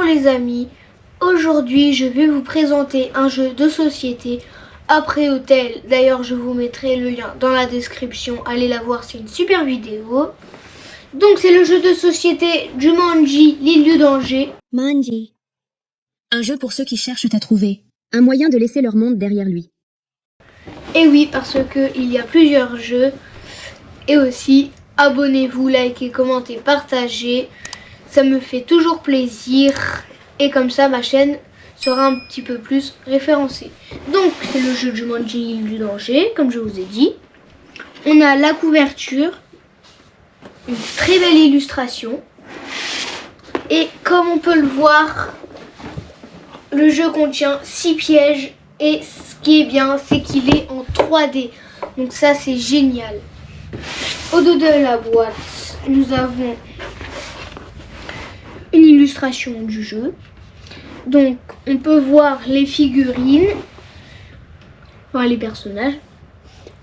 Bonjour les amis, aujourd'hui je vais vous présenter un jeu de société après hôtel. D'ailleurs je vous mettrai le lien dans la description, allez la voir, c'est une super vidéo. Donc c'est le jeu de société Jumanji, l'île du danger. Manji. Un jeu pour ceux qui cherchent à trouver. Un moyen de laisser leur monde derrière lui. Et oui, parce que il y a plusieurs jeux. Et aussi, abonnez-vous, likez, commentez, partagez. Ça me fait toujours plaisir. Et comme ça, ma chaîne sera un petit peu plus référencée. Donc, c'est le jeu Jumanji, l'île du danger, comme je vous ai dit. On a la couverture. Une très belle illustration. Et comme on peut le voir, le jeu contient 6 pièges. Et ce qui est bien, c'est qu'il est en 3D. Donc ça, c'est génial. Au dos de la boîte, nous avons une illustration du jeu. Donc, on peut voir les figurines, enfin les personnages.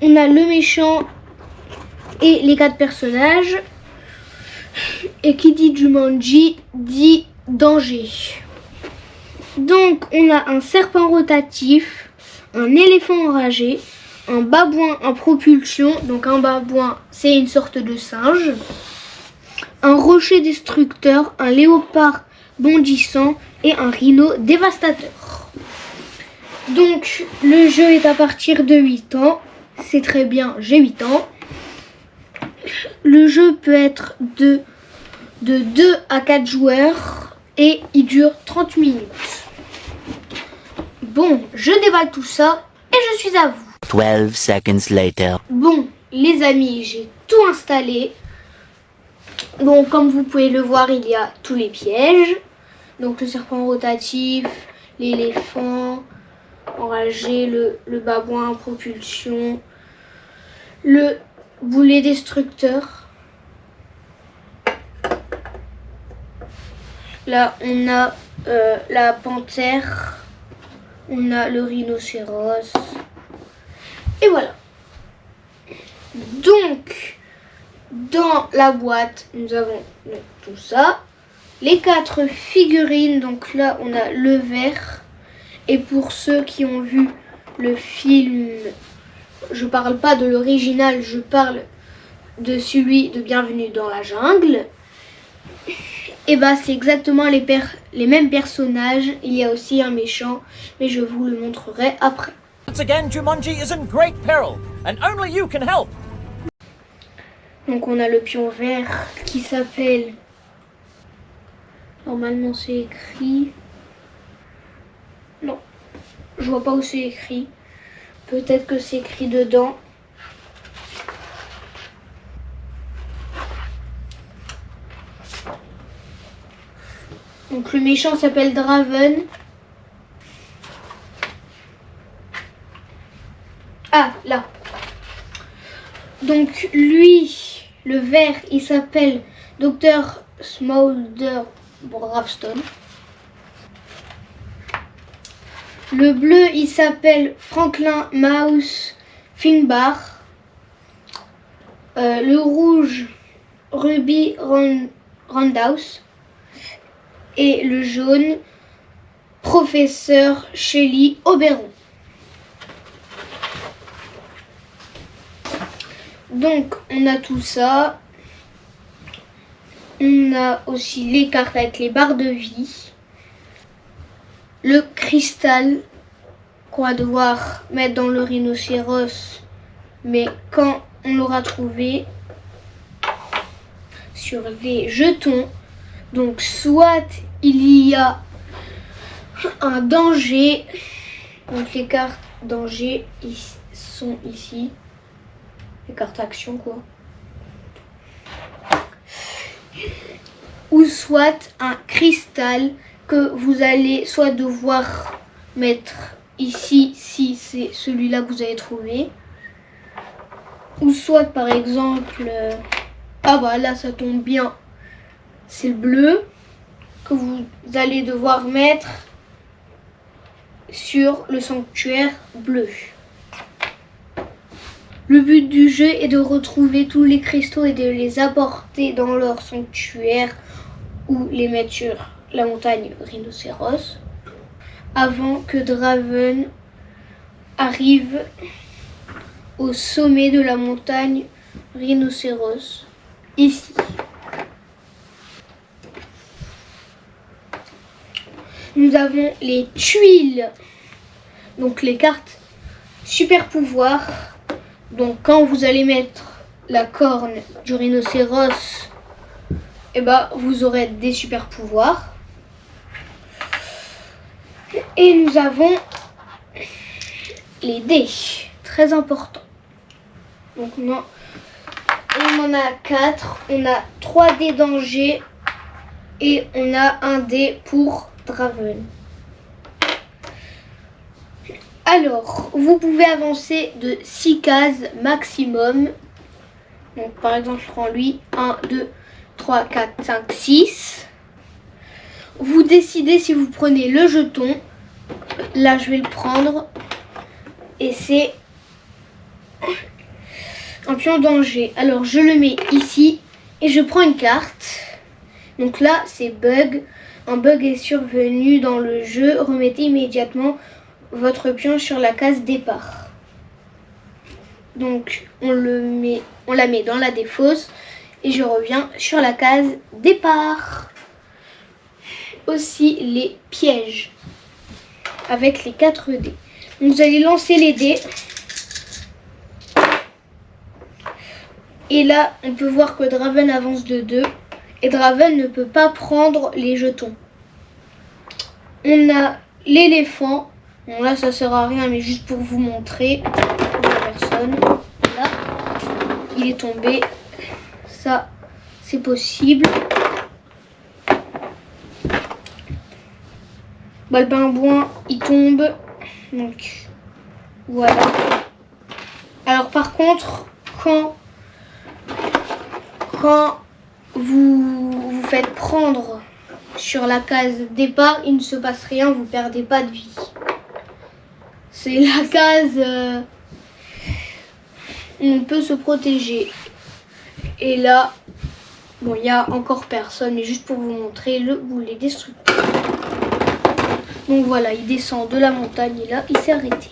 On a le méchant et les 4 personnages. Et qui dit Jumanji dit danger. Donc, on a un serpent rotatif, un éléphant enragé, un babouin en propulsion. Donc, un babouin, c'est une sorte de singe. Un rocher destructeur, un léopard bondissant et un rhino dévastateur. Donc, le jeu est à partir de 8 ans. C'est très bien, j'ai 8 ans. Le jeu peut être de 2 à 4 joueurs et il dure 30 minutes. Bon, je déballe tout ça et je suis à vous. 12 seconds later. Bon, les amis, j'ai tout installé. Donc, comme vous pouvez le voir, il y a tous les pièges. Donc, le serpent rotatif, l'éléphant enragé, le babouin en propulsion, le boulet destructeur. Là, on a la panthère. On a le rhinocéros. Et voilà. Donc, dans la boîte, nous avons tout ça. Les 4 figurines. Donc là, on a le vert. Et pour ceux qui ont vu le film, je parle pas de l'original, je parle de celui de Bienvenue dans la jungle. Et bah c'est exactement les mêmes personnages. Il y a aussi un méchant, mais je vous le montrerai après. Once again, Jumanji is in great peril, and only you can help. Donc on a le pion vert qui s'appelle... Normalement c'est écrit... Non, je vois pas où c'est écrit. Peut-être que c'est écrit dedans. Donc le méchant s'appelle Draven. Ah, là. Donc lui, le vert, il s'appelle Dr. Smolder Bravstone. Le bleu, il s'appelle Franklin Mouse Finbar. Le rouge, Ruby Roundhouse. Et le jaune, Professeur Shelly Oberon. Donc, on a tout ça. On a aussi les cartes avec les barres de vie. Le cristal qu'on va devoir mettre dans le rhinocéros. Mais quand on l'aura trouvé, sur les jetons. Donc, soit il y a un danger. Donc, les cartes danger sont ici. Les cartes action, quoi. Ou soit un cristal que vous allez soit devoir mettre ici, si c'est celui-là que vous avez trouvé. Ou soit, par exemple... ah bah là, ça tombe bien. C'est le bleu que vous allez devoir mettre sur le sanctuaire bleu. Le but du jeu est de retrouver tous les cristaux et de les apporter dans leur sanctuaire ou les mettre sur la montagne Rhinocéros avant que Draven arrive au sommet de la montagne Rhinocéros, ici. Nous avons les tuiles, donc les cartes super pouvoir. Donc quand vous allez mettre la corne du rhinocéros, et ben vous aurez des super pouvoirs. Et nous avons les dés, très importants. Donc on en a 4, on a 3 dés danger et on a un dé pour Draven. Alors, vous pouvez avancer de 6 cases maximum. Donc par exemple, je prends lui, 1, 2, 3, 4, 5, 6. Vous décidez si vous prenez le jeton. Là, je vais le prendre. Et c'est un pion danger. Alors, je le mets ici et je prends une carte. Donc là, c'est bug. Un bug est survenu dans le jeu. Remettez immédiatement votre pion sur la case départ. Donc, on la met dans la défausse et je reviens sur la case départ. Aussi les pièges avec les 4 dés. Vous allez lancer les dés. Et là, on peut voir que Draven avance de 2. Et Draven ne peut pas prendre les jetons. On a l'éléphant. Bon là, ça sert à rien, mais juste pour vous montrer. Pour la personne. Là, il est tombé. Ça, c'est possible. Bah, le pingouin, il tombe. Donc, voilà. Alors, par contre, quand vous vous faites prendre sur la case départ, il ne se passe rien, vous ne perdez pas de vie. C'est la case où on peut se protéger. Et là, bon, il n'y a encore personne, mais juste pour vous montrer le boulet destructeur. Donc voilà, il descend de la montagne et là, il s'est arrêté.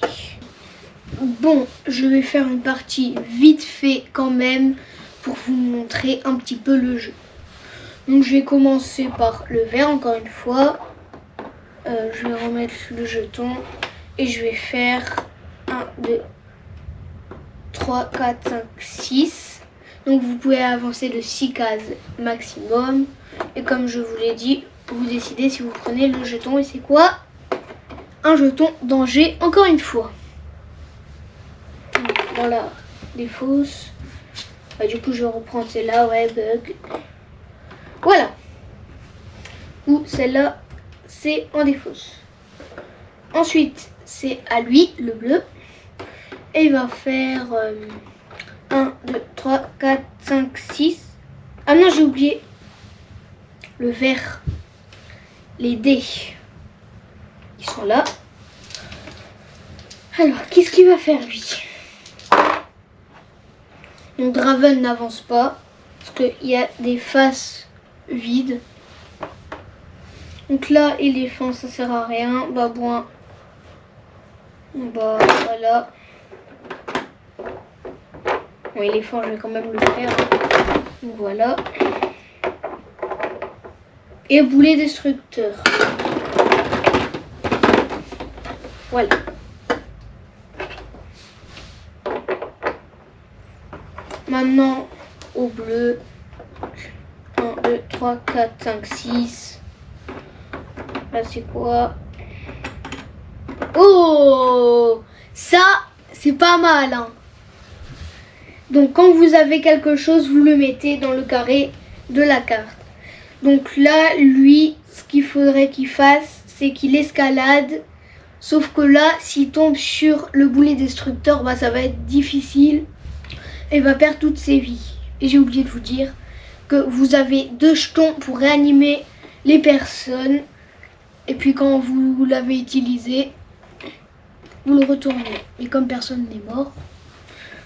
Bon, je vais faire une partie vite fait quand même pour vous montrer un petit peu le jeu. Donc je vais commencer par le vert encore une fois. Je vais remettre le jeton et je vais faire 1, 2, 3, 4, 5, 6. Donc vous pouvez avancer de 6 cases maximum. Et comme je vous l'ai dit, vous décidez si vous prenez le jeton. Et c'est quoi? Un jeton danger encore une fois. Donc, dans la défausse. Bah, du coup je vais reprendre celle-là, ouais, bug. Voilà. Ou celle-là, c'est en défausse. Ensuite, c'est à lui, le bleu. Et il va faire 1, 2, 3, 4, 5, 6. Ah non, j'ai oublié. Le vert. Les dés. Ils sont là. Alors, qu'est-ce qu'il va faire lui? Donc Draven n'avance pas. Parce qu'il y a des faces vides. Donc là, éléphant, ça sert à rien. Babouin. Bah voilà. Bon, éléphant, je vais quand même le faire. Donc voilà. Et boulet destructeur. Voilà. Maintenant, au bleu. 1, 2, 3, 4, 5, 6. Là, c'est quoi? Oh! Ça, c'est pas mal, hein. Donc, quand vous avez quelque chose, vous le mettez dans le carré de la carte. Donc là, lui, ce qu'il faudrait qu'il fasse, c'est qu'il escalade. Sauf que là, s'il tombe sur le boulet destructeur, bah, ça va être difficile. Et il va perdre toutes ses vies. Et j'ai oublié de vous dire que vous avez 2 jetons pour réanimer les personnes. Et puis quand vous l'avez utilisé, vous le retournez. Et comme personne n'est mort,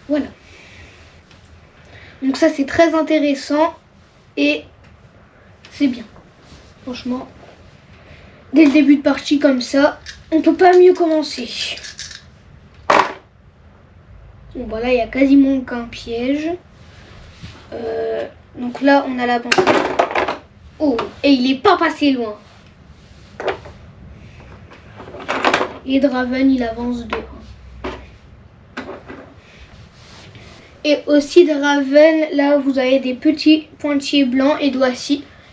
voilà. Donc ça, c'est très intéressant. Et c'est bien. Franchement, dès le début de partie comme ça, on peut pas mieux commencer. Bon voilà, il y a quasiment aucun piège. Donc là, on a la panthère. Oh, et il est pas passé loin. Et Draven, il avance de 1. Et aussi Draven, là vous avez des petits pointillés blancs et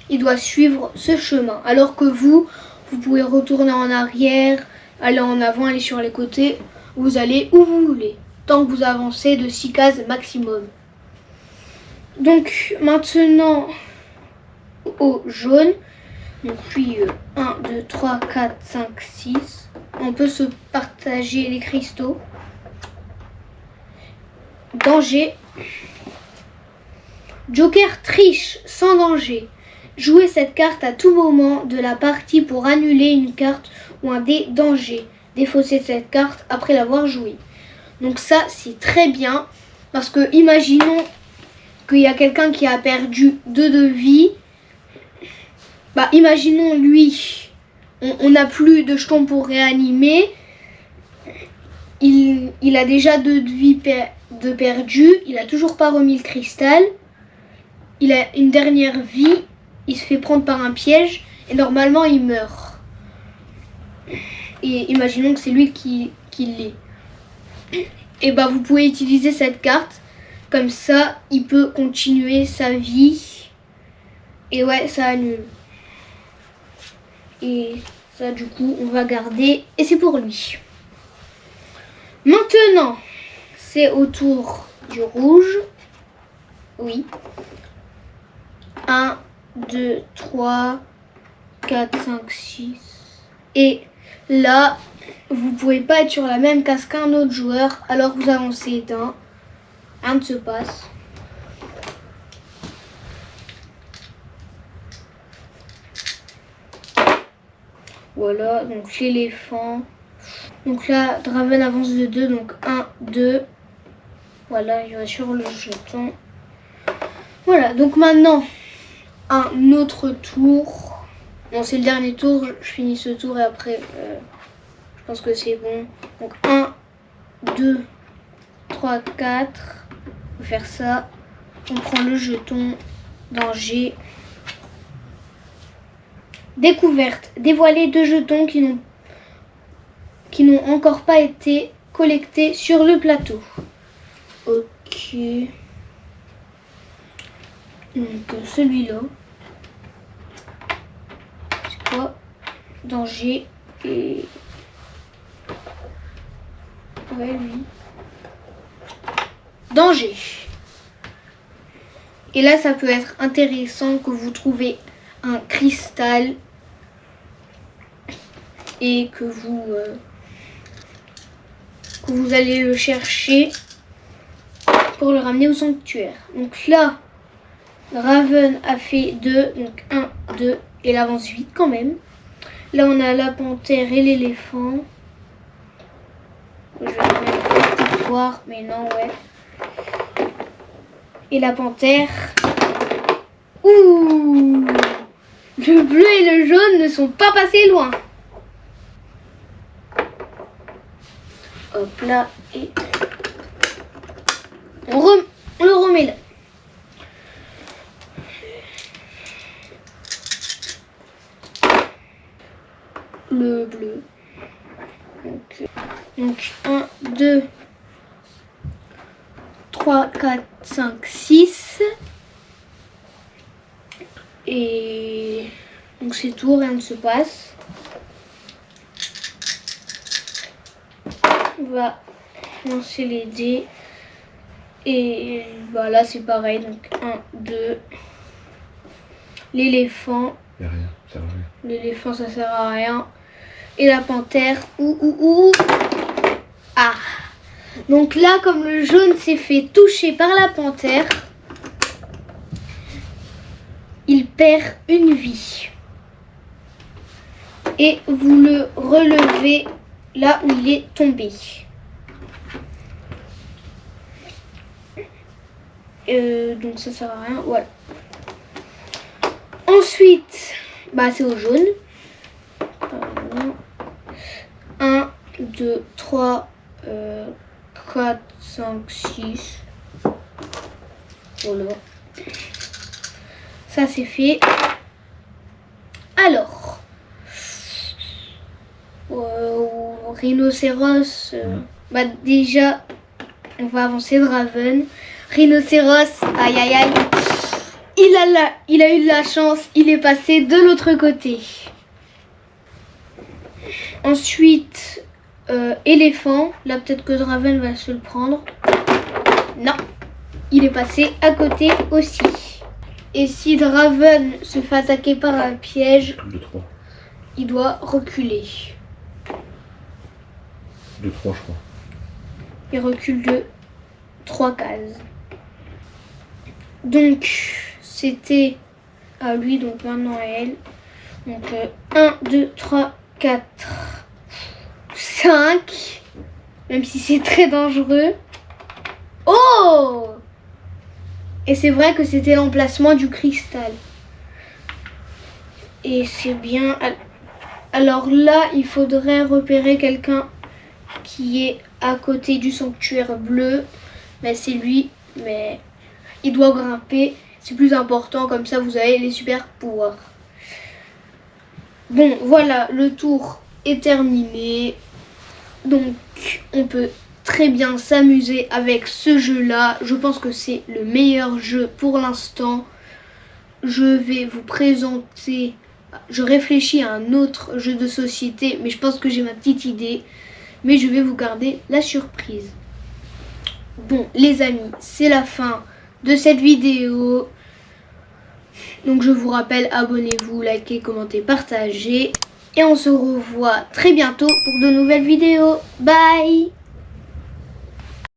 il doit suivre ce chemin. Alors que vous pouvez retourner en arrière, aller en avant, aller sur les côtés. Vous allez où vous voulez, tant que vous avancez de 6 cases maximum. Donc maintenant au jaune. Donc puis 1, 2, 3, 4, 5, 6. On peut se partager les cristaux. Danger. Joker triche sans danger. Jouez cette carte à tout moment de la partie pour annuler une carte ou un dé danger. Défaussez cette carte après l'avoir jouée. Donc ça c'est très bien parce que imaginons qu'il y a quelqu'un qui a perdu 2 de vie. Bah imaginons lui, on n'a plus de jetons pour réanimer. Il a déjà 2 de vie de perdu, il a toujours pas remis le cristal, il a une dernière vie, il se fait prendre par un piège et normalement il meurt. Et imaginons que c'est lui qui l'est. Et bah vous pouvez utiliser cette carte, comme ça il peut continuer sa vie. Et ouais, ça annule. Et ça du coup on va garder et c'est pour lui. Maintenant c'est au tour du rouge. Oui. 1, 2, 3, 4, 5, 6. Et là, vous pouvez pas être sur la même case qu'un autre joueur. Alors vous avancez d'un. Rien ne se passe. Voilà, donc l'éléphant. Donc là, Draven avance de 2. Donc 1, 2. Voilà, il va sur le jeton. Voilà, donc maintenant, un autre tour. Bon, c'est le dernier tour. Je finis ce tour et après, je pense que c'est bon. Donc 1, 2, 3, 4. On va faire ça. On prend le jeton. Danger. Découverte. Dévoiler 2 jetons qui n'ont encore pas été collectés sur le plateau. Ok. Donc celui-là. C'est quoi? Danger et... Ouais, lui. Danger. Et là, ça peut être intéressant que vous trouvez un cristal et que vous allez le chercher pour le ramener au sanctuaire. Donc là, Raven a fait 2, donc 1, 2, et il avance vite quand même. Là, on a la panthère et l'éléphant. Je vais peut-être voir, mais non, ouais. Et la panthère. Ouh! Le bleu et le jaune ne sont pas passés loin. Hop là, et on le remet là. Le bleu. Donc 1, 2, 3, 4, 5, 6. Et donc c'est tout, rien ne se passe. On va lancer les dés. Et voilà, c'est pareil. Donc 1, 2. L'éléphant. Il n'y a rien, ça sert à rien. L'éléphant, ça sert à rien. Et la panthère. Ah. Donc là, comme le jaune s'est fait toucher par la panthère, il perd une vie. Et vous le relevez là où il est tombé. Donc ça sert à rien. Voilà. Ensuite, bah c'est au jaune. 2, 3, 4, 5, 6. Voilà. Ça c'est fait. Alors, rhinocéros, bah déjà, on va avancer Draven. Rhinocéros, aïe aïe aïe, il a eu de la chance, il est passé de l'autre côté. Ensuite, éléphant, là peut-être que Draven va se le prendre. Non, il est passé à côté aussi. Et si Draven se fait attaquer par un piège, il doit reculer. De 3, je crois. Il recule de 3 cases. Donc, c'était à lui, donc maintenant à elle. Donc, 1, 2, 3, 4, 5. Même si c'est très dangereux. Oh! Et c'est vrai que c'était l'emplacement du cristal. Et c'est bien. Alors là, il faudrait repérer quelqu'un qui est à côté du sanctuaire bleu. Mais c'est lui. Mais il doit grimper. C'est plus important. Comme ça, vous avez les super pouvoirs. Bon, voilà. Le tour est terminé. Donc, on peut très bien s'amuser avec ce jeu-là. Je pense que c'est le meilleur jeu pour l'instant. Je vais vous présenter... Je réfléchis à un autre jeu de société, mais je pense que j'ai ma petite idée. Mais je vais vous garder la surprise. Bon, les amis, c'est la fin de cette vidéo. Donc je vous rappelle, abonnez-vous, likez, commentez, partagez. Et on se revoit très bientôt pour de nouvelles vidéos. Bye!